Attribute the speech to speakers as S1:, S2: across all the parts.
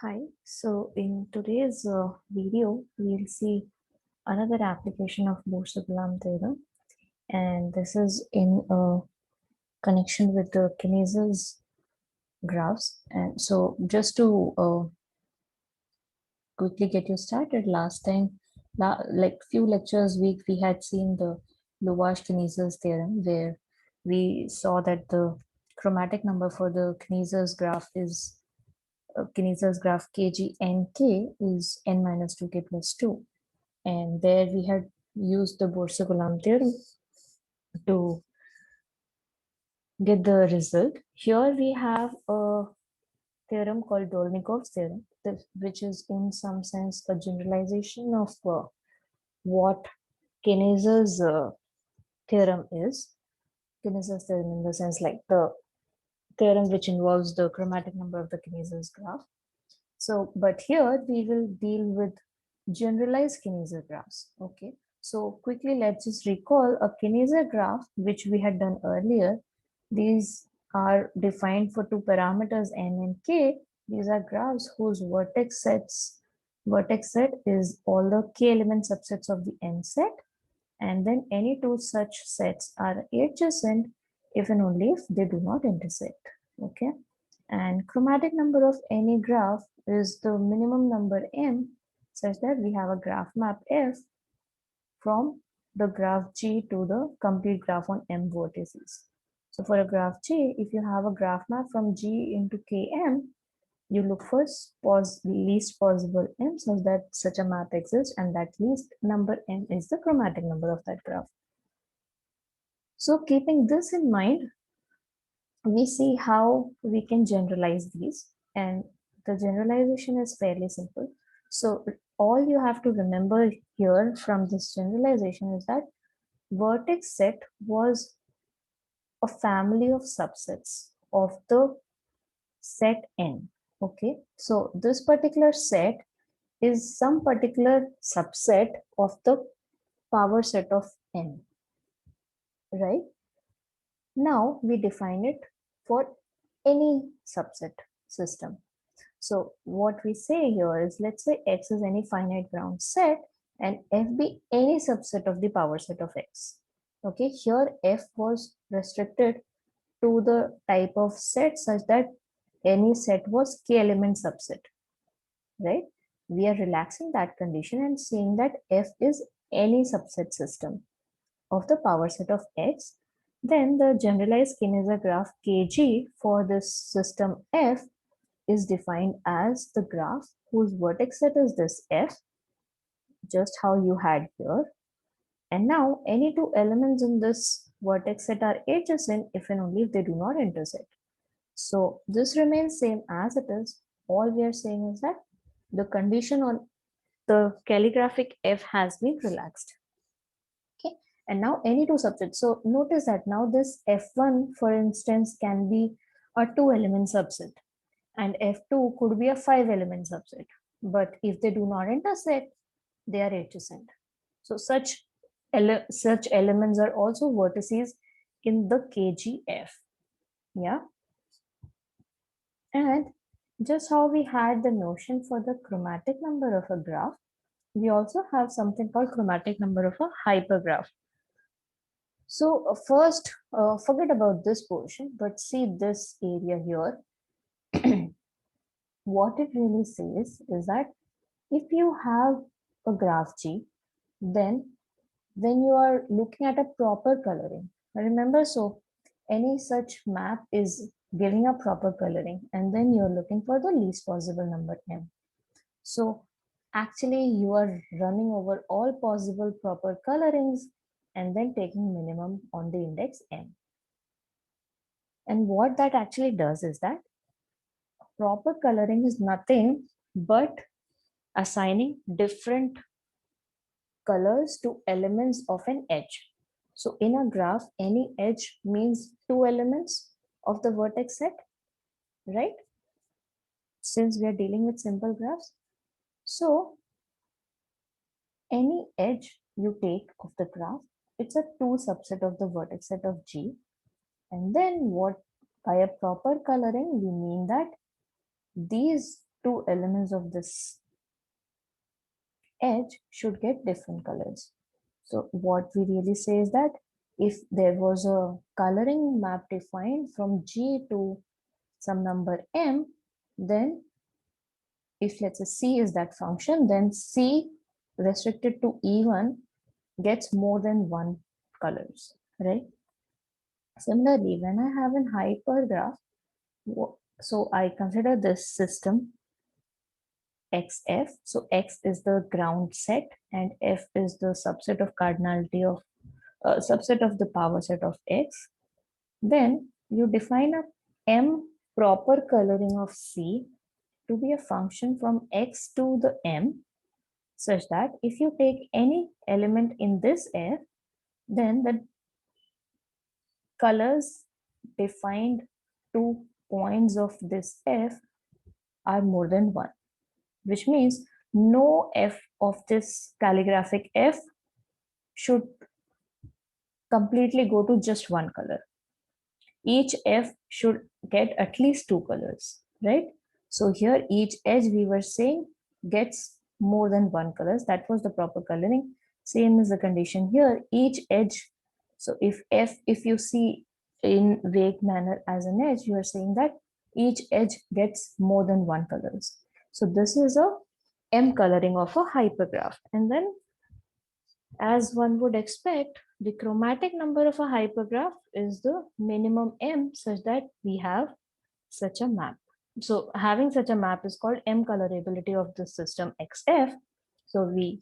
S1: Hi, so in today's video, we'll see another application of Bohr-Suglam theorem, and this is in connection with the Kinesis graphs. And so, just to quickly get you started, last time, like few lectures week, we had seen the Lubach-Kinesis theorem, where we saw that the chromatic number for the Kinesis graph is Kinesis graph KGNK is n minus 2k plus 2. And there we had used the Bohr-Suglam theorem to get the result. Here we have a theorem called Dolnikov's theorem, which is in some sense a generalization of what Kinesis theorem is. Kinesis theorem in the sense like the theorem which involves the chromatic number of the Kinesis graph. So, but here we will deal with generalized Kinesis graphs. Okay. So quickly, let's just recall a Kinesis graph, which we had done earlier. These are defined for two parameters n and k. These are graphs whose vertex set is all the k element subsets of the n set. And then any two such sets are adjacent if and only if they do not intersect. Okay. And chromatic number of any graph is the minimum number m such that we have a graph map f from the graph G to the complete graph on m vertices. So for a graph G, if you have a graph map from G into Km, you look for least possible m such that such a map exists, and that least number m is the chromatic number of that graph. So keeping this in mind, we see how we can generalize these, and the generalization is fairly simple. So all you have to remember here from this generalization is that vertex set was a family of subsets of the set n. Okay, so this particular set is some particular subset of the power set of n, right? Now we define it for any subset system. So what we say here is, let's say X is any finite ground set and F be any subset of the power set of X. Okay, here F was restricted to the type of set such that any set was k element subset, right? We are relaxing that condition and saying that F is any subset system of the power set of X. Then the generalized Kinesis graph KG for this system F is defined as the graph whose vertex set is this f, just how you had here. And now any two elements in this vertex set are adjacent if and only if they do not intersect. So this remains same as it is. All we are saying is that the condition on the calligraphic f has been relaxed. Okay, and now any two subsets. So notice that now this f1, for instance, can be a two element subset, and F2 could be a 5-element subset. But if they do not intersect, they are adjacent. So such elements are also vertices in the KGF. Yeah. And just how we had the notion for the chromatic number of a graph, we also have something called chromatic number of a hypergraph. So first, forget about this portion, but see this area here. What it really says is that if you have a graph G, then when you are looking at a proper coloring, remember, so any such map is giving a proper coloring, and then you're looking for the least possible number m. So actually you are running over all possible proper colorings and then taking minimum on the index m. And what that actually does is that proper coloring is nothing but assigning different colors to elements of an edge. So in a graph, any edge means two elements of the vertex set, right? Since we are dealing with simple graphs. So any edge you take of the graph, it's a two subset of the vertex set of G. And then what, by a proper coloring, we mean that these two elements of this edge should get different colors. So what we really say is that if there was a coloring map defined from G to some number M, then if let's say C is that function, then C restricted to E1 gets more than one colors, right? Similarly, when I have an hypergraph, so I consider this system XF. So X is the ground set and F is the subset of cardinality of subset of the power set of X. Then you define a M proper coloring of C to be a function from X to the M, such that if you take any element in this F, then the colors defined to points of this F are more than one, which means no F of this calligraphic F should completely go to just one color. Each F should get at least two colors, right? So here each edge we were saying gets more than one colors. That was the proper coloring. Same is the condition here. Each edge, so if you see in vague manner as an edge, you are saying that each edge gets more than one colors. So this is a M coloring of a hypergraph. And then as one would expect, the chromatic number of a hypergraph is the minimum M such that we have such a map. So having such a map is called M colorability of the system XF. So we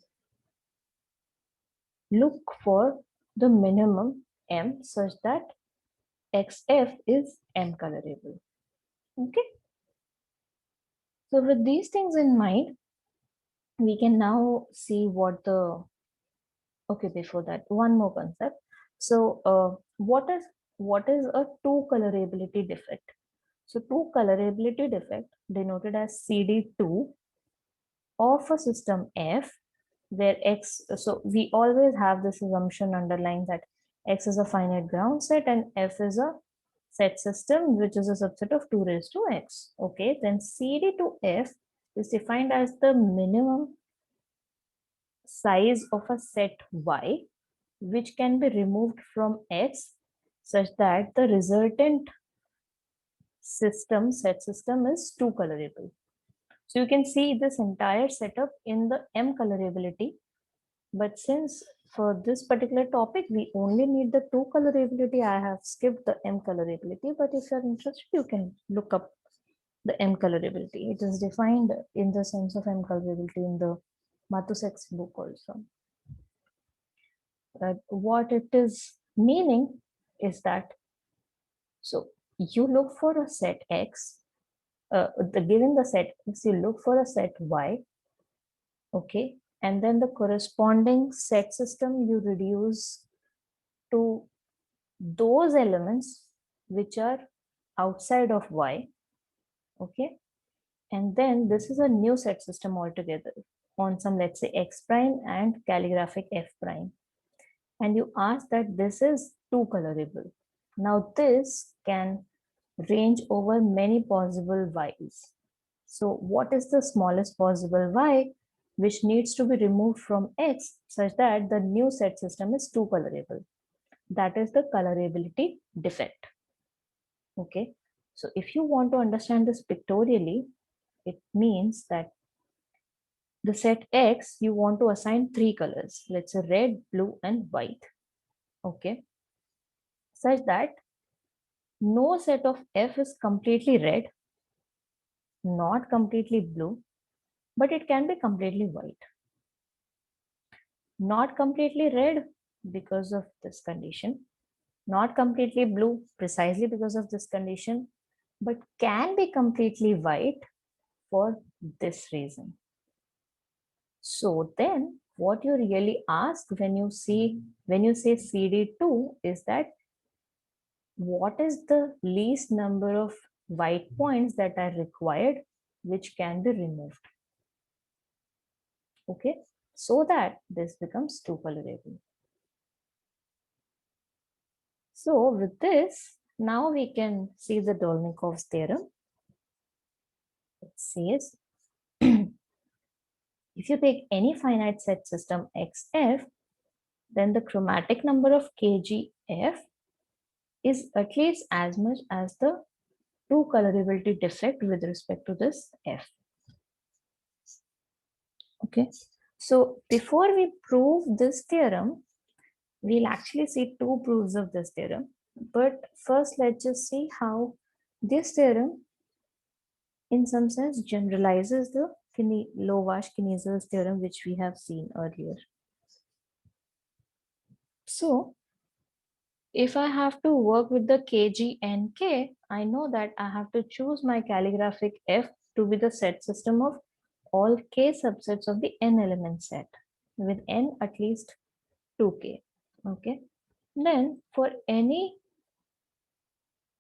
S1: look for the minimum M such that XF is M colorable. Okay. So with these things in mind, we can now see what the, okay, before that, one more concept. So what is a two colorability defect? So two colorability defect denoted as CD2 of a system F where X, so we always have this assumption underlying that X is a finite ground set and F is a set system which is a subset of 2 raised to X. Okay, then CD to F is defined as the minimum size of a set Y which can be removed from X such that the resultant set system is two colorable. So you can see this entire setup in the M colorability. But since for this particular topic, we only need the two colorability, I have skipped the M colorability. But if you're interested, you can look up the M colorability. It is defined in the sense of M colorability in the Matusek's book also. What it is meaning is that, so you look for a set X, given the set X, you look for a set Y, okay, and then the corresponding set system you reduce to those elements which are outside of Y, okay, and then this is a new set system altogether on some, let's say, X prime and calligraphic F prime, and you ask that this is two colorable. Now this can range over many possible Ys. So what is the smallest possible Y which needs to be removed from X such that the new set system is two colorable? That is the colorability defect. Okay, so if you want to understand this pictorially, it means that the set X, you want to assign three colors, let's say red, blue, and white. Okay, such that no set of F is completely red, not completely blue, but it can be completely white. Not completely red because of this condition, not completely blue precisely because of this condition, but can be completely white for this reason. So then what you really ask when you say CD2 is that what is the least number of white points that are required which can be removed. Okay, so that this becomes two colorable. So with this, now we can see the Dolnikov's theorem. It says if you take any finite set system XF, then the chromatic number of KGF is at least as much as the two colorability defect with respect to this F. Okay, so before we prove this theorem, we'll actually see two proofs of this theorem. But first, let's just see how this theorem, in some sense, generalizes the Lovász-Kniezer's theorem, which we have seen earlier. So, if I have to work with the Kg and K, I know that I have to choose my calligraphic F to be the set system of all K subsets of the n element set with n at least 2K. Okay. Then for any,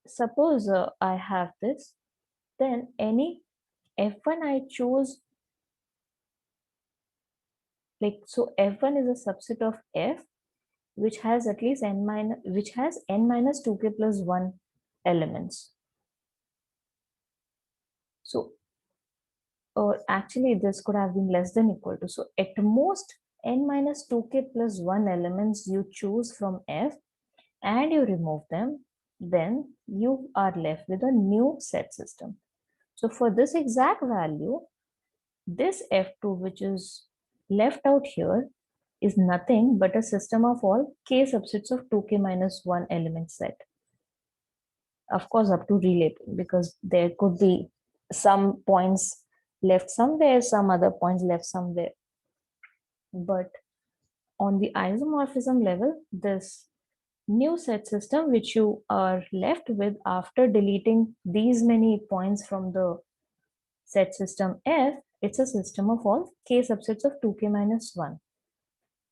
S1: suppose I have this, then any F1 I choose, like, so F1 is a subset of F which has at least n minus 2K plus 1 elements. So, or actually this could have been less than equal to. So at most n minus 2K plus 1 elements you choose from F and you remove them, then you are left with a new set system. So for this exact value, this F2 which is left out here is nothing but a system of all K subsets of 2K minus 1 element set. Of course, up to relating, because there could be some points left somewhere, some other points left somewhere. But on the isomorphism level, this new set system which you are left with after deleting these many points from the set system F, it's a system of all K subsets of 2K minus 1.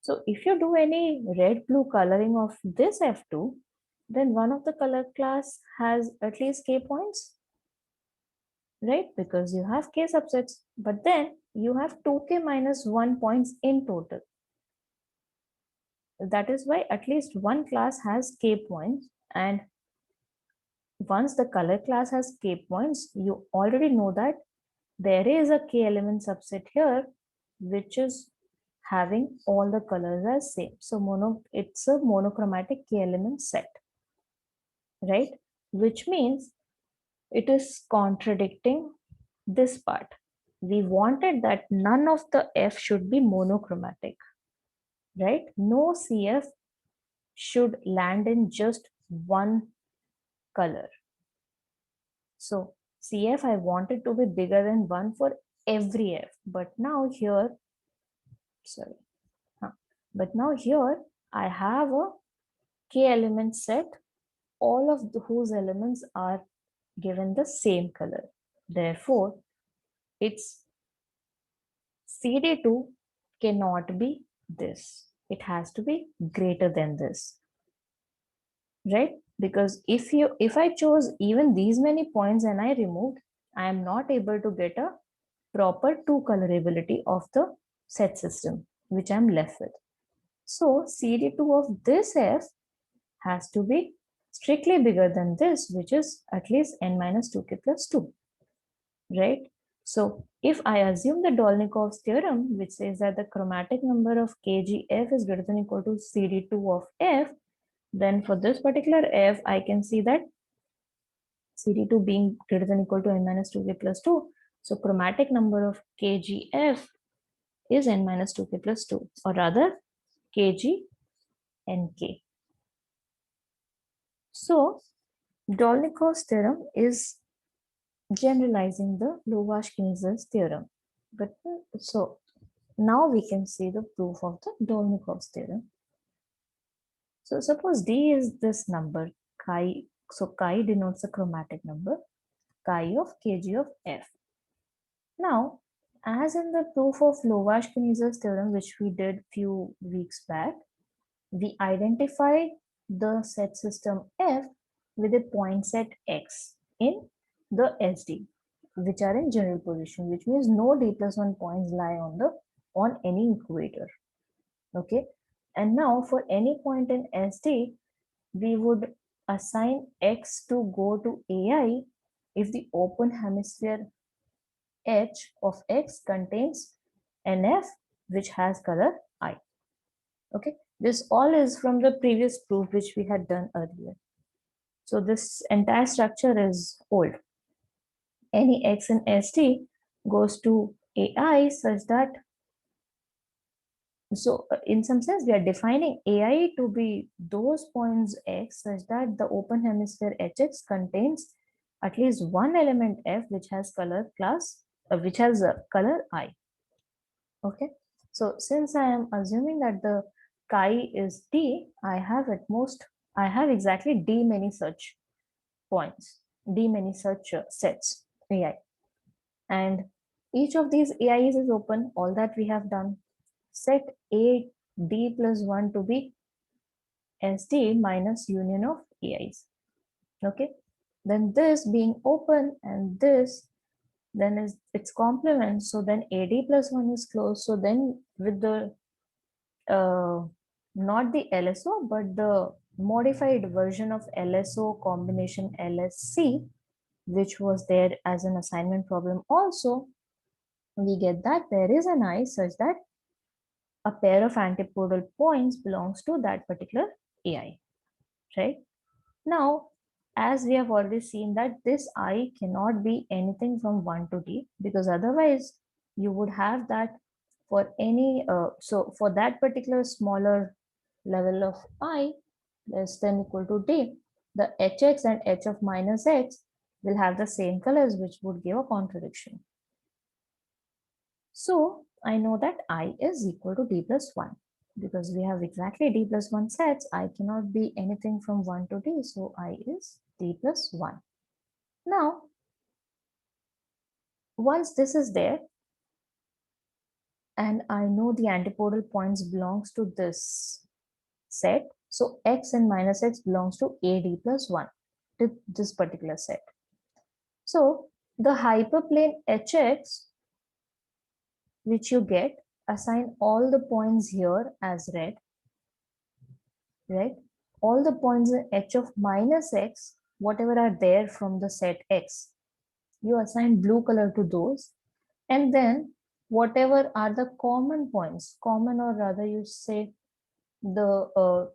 S1: So if you do any red-blue coloring of this F2, then one of the color class has at least K points, right? Because you have K subsets, but then you have 2K minus 1 points in total. That is why at least one class has K points, and once the color class has K points, you already know that there is a K element subset here, which is having all the colors as same. So it's a monochromatic K element set, right? Which means it is contradicting this part. We wanted that none of the F should be monochromatic, right? No CF should land in just one color. So CF I wanted to be bigger than 1 for every F, but now here, sorry, but now here I have a K element set, all of whose elements are given the same color. Therefore, its CD2 cannot be this. It has to be greater than this, right? Because if I chose even these many points and I removed, I am not able to get a proper two colorability of the set system, which I'm left with. So CD2 of this F has to be strictly bigger than this, which is at least n minus 2K plus 2, right? So if I assume the Dolnikov's theorem, which says that the chromatic number of KGF is greater than or equal to CD2 of F, then for this particular F, I can see that CD2 being greater than or equal to n minus 2K plus 2. So chromatic number of KGF is n minus 2K plus 2, or rather KG and K. So Dolnikov's theorem is generalizing the Lovász-Kniezer's theorem. But so now we can see the proof of the Dolnikov's theorem. So suppose D is this number chi. So chi denotes a chromatic number, chi of Kg of F. Now, as in the proof of Lovász-Kniezer's theorem, which we did few weeks back, we identified the set system F with a point set X in the SD, which are in general position, which means no D plus 1 points lie on any equator. Okay, and now for any point in SD, we would assign X to go to AI if the open hemisphere H of X contains NF which has color I. Okay, this all is from the previous proof which we had done earlier. So this entire structure is old. Any X in ST goes to AI such that, so in some sense we are defining AI to be those points X such that the open hemisphere HX contains at least one element F which has color class, which has a color I. Okay, so since I am assuming that the chi is D, I have exactly D many such points, D many such sets AI, and each of these AIs is open. All that we have done, set A D plus 1 to be SD minus union of AIs. Okay, then this being open and this then is its complement, so then AD plus 1 is closed. So then with the not the LSO but the modified version of LSO combination LSC, which was there as an assignment problem also, we get that there is an I such that a pair of antipodal points belongs to that particular AI, right? Now, as we have already seen that this I cannot be anything from 1 to D, because otherwise you would have that for any, so for that particular smaller level of I less than equal to D, the HX and H of minus X will have the same colors, which would give a contradiction. So I know that I is equal to D plus 1. Because we have exactly D plus 1 sets, I cannot be anything from 1 to D. So I is D plus 1. Now, once this is there, and I know the antipodal points belongs to this set. So X and minus X belongs to AD plus 1, to this particular set. So the hyperplane HX, which you get, assign all the points here as red, right? All the points in H of minus X, whatever are there from the set X, you assign blue color to those. And then whatever are the common points, common or rather you say the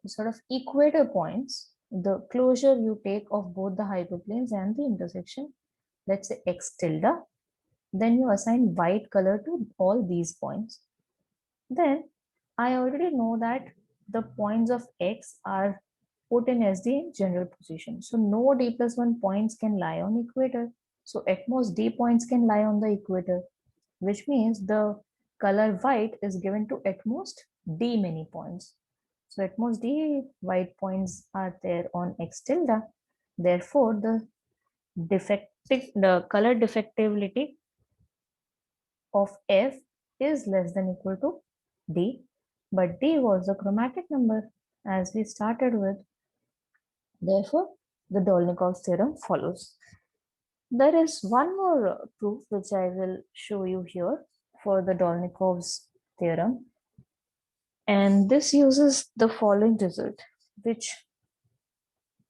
S1: sort of equator points, the closure you take of both the hyperplanes and the intersection, let's say X tilde, then you assign white color to all these points. Then I already know that the points of X are put in as the general position. So no D plus 1 points can lie on equator. So at most D points can lie on the equator, which means the color white is given to at most D many points. So at most D white points are there on X tilde. Therefore, the color defectivity of F is less than equal to D, but D was the chromatic number as we started with. Therefore, the Dolnikov's theorem follows. There is one more proof which I will show you here for the Dolnikov's theorem. And this uses the following result, which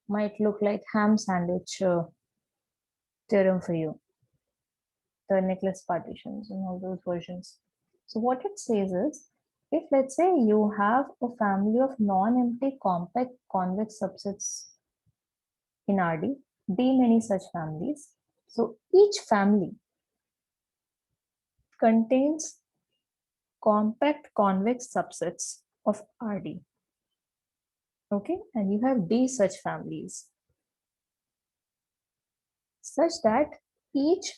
S1: might look like ham sandwich theorem for you, the necklace partitions and all those versions. So what it says is, if let's say you have a family of non-empty compact convex subsets in RD, D many such families. So each family contains compact convex subsets of RD. Okay, and you have D such families such that each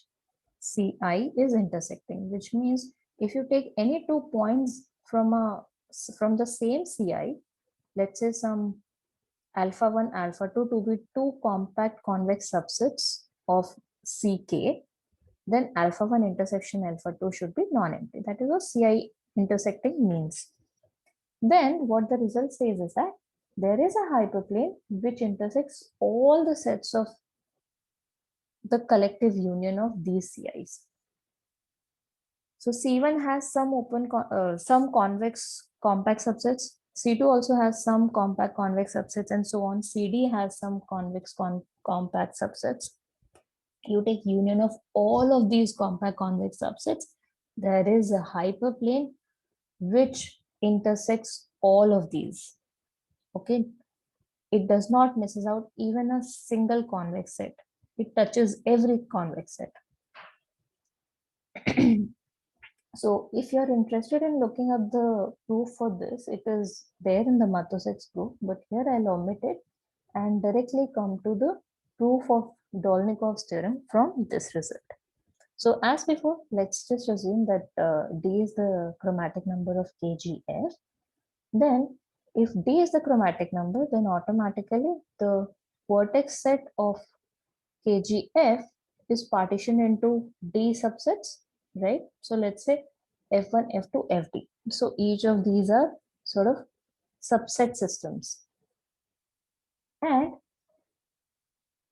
S1: CI is intersecting, which means if you take any 2 points from the same CI, let's say some alpha 1, alpha 2 to be two compact convex subsets of CK, then alpha 1 intersection alpha 2 should be non-empty. That is what CI intersecting means. Then what the result says is that there is a hyperplane which intersects all the sets of the collective union of these CIs. So C1 has some convex compact subsets. C2 also has some compact convex subsets and so on. CD has some convex compact subsets. You take union of all of these compact convex subsets, there is a hyperplane which intersects all of these. Okay, it does not misses out even a single convex set. It touches every convex set. So if you're interested in looking up the proof for this, it is there in the Matusek's proof, but here I'll omit it and directly come to the proof of Dolnikov's theorem from this result. So as before, let's just assume that D is the chromatic number of KGF. Then if D is the chromatic number, then automatically the vertex set of KGF is partitioned into D subsets, right? So let's say F1, F2, Fd. So each of these are sort of subset systems. And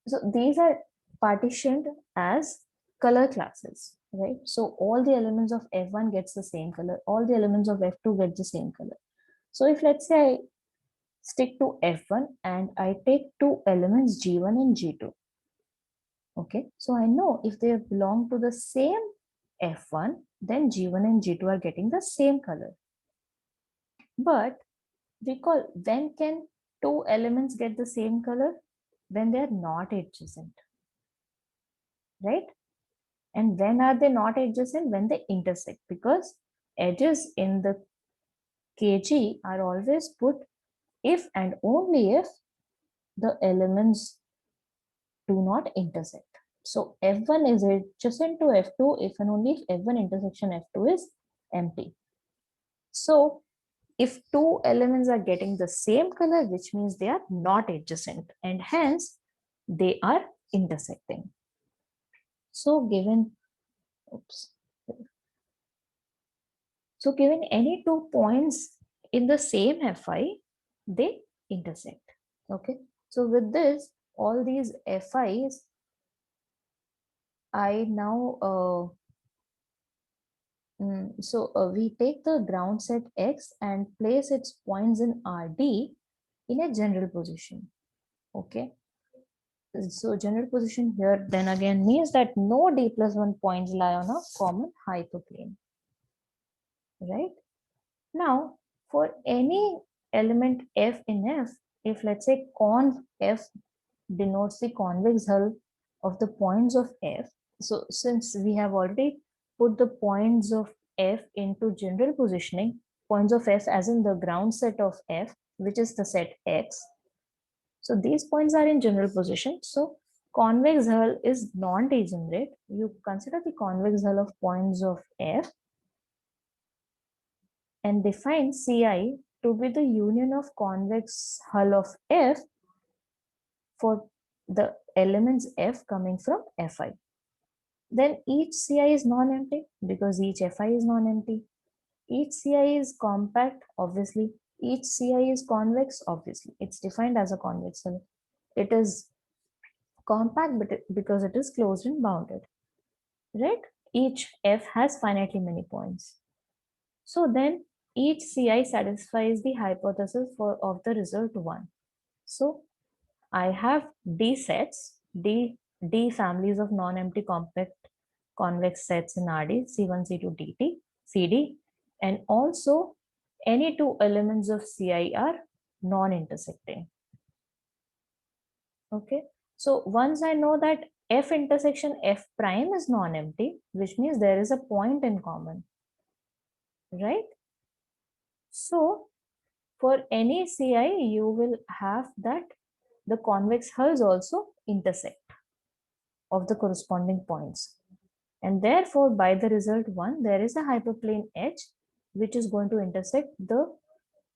S1: so these are partitioned as color classes, right? So all the elements of F1 gets the same color, all the elements of F2 get the same color. So if let's say I stick to F1 and I take two elements G1 and G2, okay, so I know if they belong to the same F1, then G1 and G2 are getting the same color. But recall, when can two elements get the same color? When they are not adjacent, right? And when are they not adjacent? When they intersect, because edges in the KG are always put if and only if the elements do not intersect. So F1 is adjacent to F2 if and only if F1 intersection F2 is empty. So if two elements are getting the same color, which means they are not adjacent and hence they are intersecting. So given, oops. So given any two points in the same Fi, they intersect. Okay. So with this, all these Fis, I now we take the ground set X and place its points in Rd in a general position. Okay. So general position here then again means that no D plus 1 points lie on a common hyperplane. Right? Now, for any element F in F, if let's say conv F denotes the convex hull of the points of F, so since we have already put the points of F into general positioning, points of F as in the ground set of F, which is the set X. So these points are in general position. So convex hull is non-degenerate. You consider the convex hull of points of F and define Ci to be the union of convex hull of F for the elements F coming from Fi. Then each Ci is non-empty because each Fi is non-empty. Each Ci is compact, obviously. Each Ci is convex, obviously. It's defined as a convex hull. It is compact because it is closed and bounded, right? Each F has finitely many points. So then each Ci satisfies the hypothesis of the result 1. So I have D sets, D families of non-empty compact convex sets in Rd, C1, C2, dt, Cd, and also any two elements of Ci are non-intersecting. Okay, so once I know that F intersection F prime is non-empty, which means there is a point in common, right? So for any Ci, you will have that the convex hulls also intersect of the corresponding points. And therefore, by the result 1, there is a hyperplane H which is going to intersect the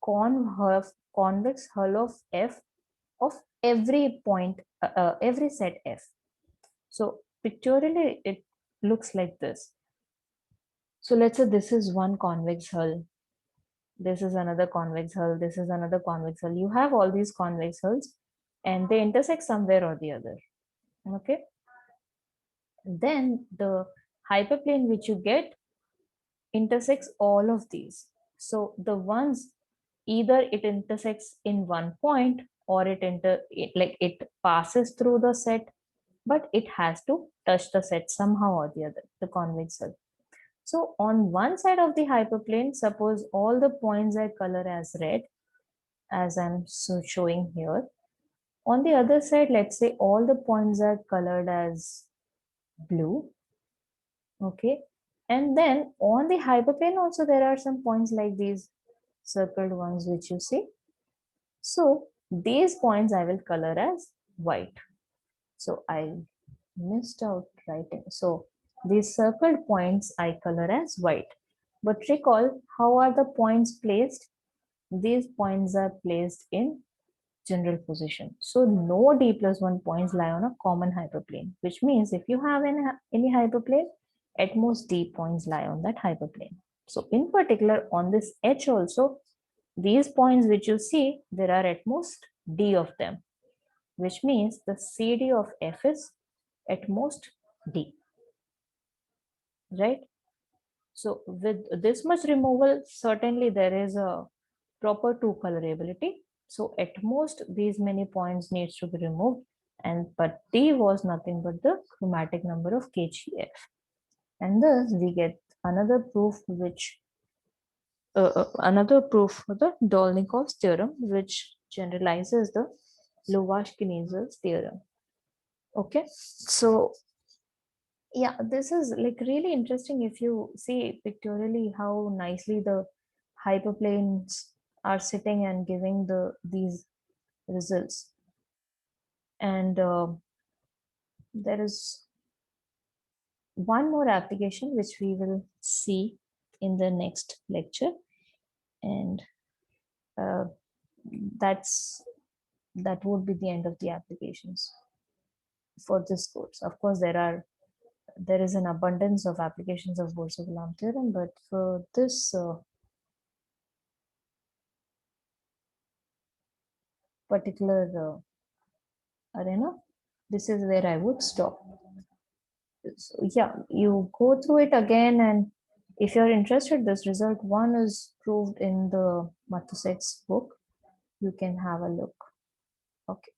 S1: convex hull of F of every point, every set F. So pictorially, it looks like this. So let's say this is one convex hull. This is another convex hull. This is another convex hull. You have all these convex hulls and they intersect somewhere or the other. Okay. Then the hyperplane which you get intersects all of these. So the ones, either it intersects in one point or it passes through the set, but it has to touch the set somehow or the other, the convex hull. So on one side of the hyperplane, suppose all the points I color as red, as I'm showing here. On the other side, let's say all the points are colored as blue. Okay. And then on the hyperplane also there are some points like these circled ones which you see. So these points I will color as white. So I missed out writing. So these circled points I color as white. But recall, how are the points placed? These points are placed in general position. So no d plus 1 points lie on a common hyperplane, which means if you have any hyperplane, at most d points lie on that hyperplane. So in particular on this H also, these points which you see, there are at most d of them, which means the CD of F is at most d, right? So with this much removal, certainly there is a proper two colorability. So at most these many points needs to be removed, and but D was nothing but the chromatic number of KGF. And thus we get another proof which another proof for the Dolnikov's theorem, which generalizes the Lobachkin-Kniezer's theorem. Okay, so yeah, this is like really interesting if you see pictorially how nicely the hyperplanes are sitting and giving these results. And there is one more application which we will see in the next lecture, and uh, that would be the end of the applications for this course. Of course, there is an abundance of applications of Borsuk-Ulam theorem, but for this particular arena, this is where I would stop. So yeah, you go through it again, and if you're interested, this result one is proved in the Matusek's book. You can have a look. Okay.